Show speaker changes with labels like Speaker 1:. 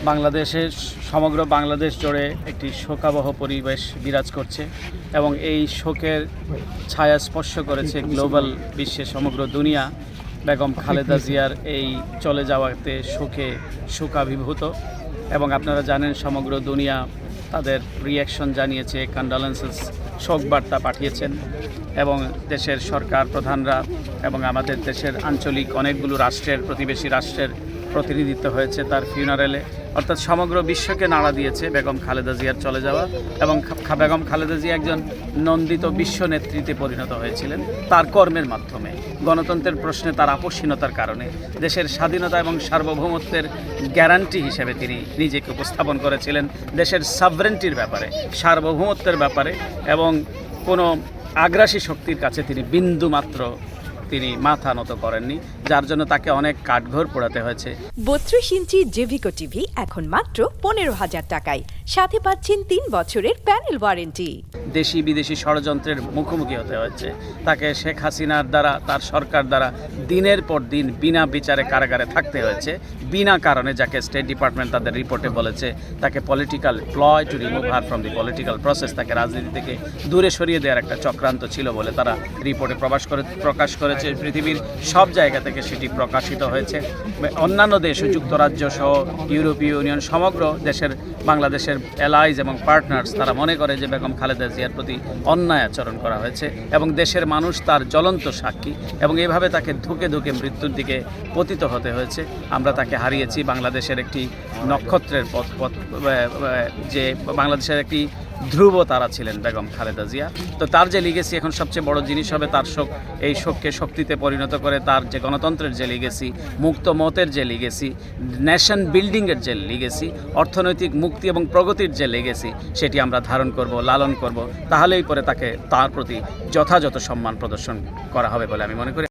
Speaker 1: বাংলাদেশের সমগ্র বাংলাদেশ জুড়ে একটি শোকাবহ পরিবেশ বিরাজ করছে এবং এই শোকের ছায়া স্পর্শ করেছে গ্লোবাল বিশ্বে সমগ্র দুনিয়া। বেগম খালেদা জিয়ার এই চলে যাওয়াতে শোকাভিভূত এবং আপনারা জানেন সমগ্র দুনিয়া তাদের রিয়াকশন জানিয়েছে, কন্ডোলেন্সেস, শোকবার্তা পাঠিয়েছেন এবং দেশের সরকার প্রধানরা এবং আমাদের দেশের আঞ্চলিক অনেকগুলো রাষ্ট্রের, প্রতিবেশী রাষ্ট্রের প্রতিনিধিত্ব হয়েছে তার ফিউনারেলে। অর্থাৎ সমগ্র বিশ্বকে নাড়া দিয়েছে বেগম খালেদা জিয়ার চলে যাওয়া এবং বেগম খালেদা জিয়া একজন নন্দিত বিশ্ব নেতৃত্বে পরিণত হয়েছিলেন তার কর্মের মাধ্যমে। গণতন্ত্রের প্রশ্নে তার আপোষহীনতার কারণে দেশের স্বাধীনতা এবং সার্বভৌমত্বের গ্যারান্টি হিসেবে তিনি নিজেকে উপস্থাপন করেছিলেন, দেশের সাভরেন্টির ব্যাপারে, সার্বভৌমত্বের ব্যাপারে, এবং কোনো আগ্রাসী শক্তির কাছে তিনি বিন্দুমাত্র মাথা নত করেননি, যার জন্য তাকে অনেক কাঠঘর পোড়াতে হয়েছে।
Speaker 2: 32 ইঞ্চি জেভিকো টিভি এখন মাত্র 15,000 টাকায়, সাথে পাচ্ছেন 3 বছরের প্যানেল ওয়ারেন্টি।
Speaker 1: দেশি বিদেশি ষড়যন্ত্রের মুখোমুখি হতে হয়েছে তাকে। শেখ হাসিনার দ্বারা, তার সরকার দ্বারা দিনের পর দিন বিনা বিচারে কারাগারে থাকতে হয়েছে, বিনা কারণে, যাকে স্টেট ডিপার্টমেন্ট তাদের রিপোর্টে বলেছে তাকে political প্লয় to remove her from the political process, তাকে রাজনীতি থেকে দূরে সরিয়ে দেওয়ার একটা চক্রান্ত ছিল বলে তারা রিপোর্টে প্রকাশ করেছে। পৃথিবীর সব জায়গা থেকে সেটি প্রকাশিত হয়েছে। অন্যান্য দেশ, যুক্তরাজ্য সহ ইউরোপীয় ইউনিয়ন, সমগ্র দেশের বাংলাদেশের অ্যালাইজ এবং পার্টনার্স, তারা মনে করে যে বেগম খালেদা জিয়ার প্রতি অন্যায় আচরণ করা হয়েছে এবং দেশের মানুষ তার জ্বলন্ত সাক্ষী এবং এভাবে তাকে ধুকে ধুকে মৃত্যুর দিকে পতিত হতে হয়েছে। আমরা তাকে হারিয়েছি। বাংলাদেশের একটি নক্ষত্রের যে বাংলাদেশের একটি ধ্রুব তারা ছিলেন বেগম খালেদা জিয়া। তো তার যে লিগেসি, এখন সবচেয়ে বড় জিনিস হবে তার শোক, এই শোককে শক্তিতে পরিণত করে তার যে গণতন্ত্রের যে লিগেসি, মুক্ত মতের যে লিগেসি, নেশন বিল্ডিংয়ের যে লিগেসি, অর্থনৈতিক মুক্তি এবং প্রগতির যে লিগেসি, সেটি আমরা ধারণ করব, লালন করব। তাহলেই পরে তার প্রতি যথাযথ সম্মান প্রদর্শন করা হবে বলে আমি মনে করি।